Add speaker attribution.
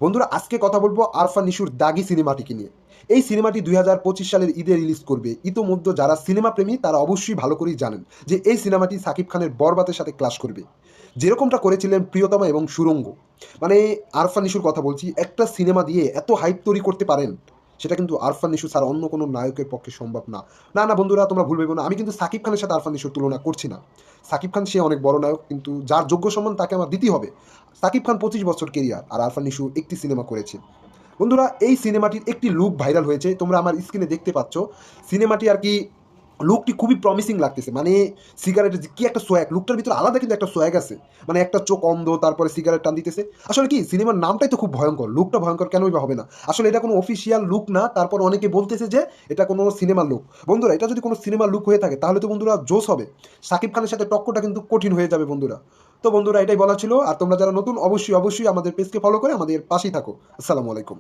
Speaker 1: বন্ধুরা আজকে কথা বলবো আরফান নিশুর দাগি সিনেমাটিকে নিয়ে। এই সিনেমাটি 2025 সালের ঈদে রিলিজ করবে। ইতোমধ্যে যারা সিনেমা প্রেমী তারা অবশ্যই ভালো করেই জানেন যে এই সিনেমাটি সাকিব খানের বরবাদের সাথে ক্লাশ করবে, যেরকমটা করেছিলেন প্রিয়তমা এবং সুরঙ্গ। মানে আরফান নিশুর কথা বলছি, একটা সিনেমা দিয়ে এত হাইপ তৈরি করতে পারেন, সেটা কিন্তু আরফান নিশু ছাড়া অন্য কোনো নায়কের পক্ষে সম্ভব না। না না বন্ধুরা, তোমরা ভুল ভেবো না, আমি কিন্তু সাকিব খানের সাথে আরফান নিশুর তুলনা করছি না। সাকিব খান সে অনেক বড় নায়ক, কিন্তু যার যোগ্য সম্মান তাকে আমার দিতেই হবে। সাকিব খান 25 বছর কেরিয়ার, আর আরফান নিশু একটি সিনেমা করেছে। বন্ধুরা এই সিনেমাটির একটি লুক ভাইরাল হয়েছে, তোমরা আমার স্ক্রিনে দেখতে পাচ্ছ। সিনেমাটি আর কি লুকটি খুবই প্রমিসিং লাগতেছে। মানে সিগারেটের যে কি একটা সোয়াগ, লুকটার ভিতরে আলাদা কিন্তু একটা সোয়াগ আছে। মানে একটা চোখ অন্ধ, তারপরে সিগারেট টান দিতেছে। আসলে কি সিনেমার নামটাই তো খুব ভয়ঙ্কর, লুকটা ভয়ঙ্কর কেনই বা হবে না? আসলে এটা কোনো অফিসিয়াল লুক না, তারপর অনেকে বলতেছে যে এটা কোনো সিনেমার লুক। বন্ধুরা এটা যদি কোনো সিনেমার লুক হয়ে থাকে তাহলে তো বন্ধুরা জোশ হবে। সাকিব খানের সাথে টক্করটা কিন্তু কঠিন হয়ে যাবে বন্ধুরা। তো বন্ধুরা এটাই বলা ছিল। আর তোমরা যারা নতুন অবশ্যই অবশ্যই আমাদের পেজকে ফলো করে আমাদের পাশেই থাকো। আসসালামু আলাইকুম।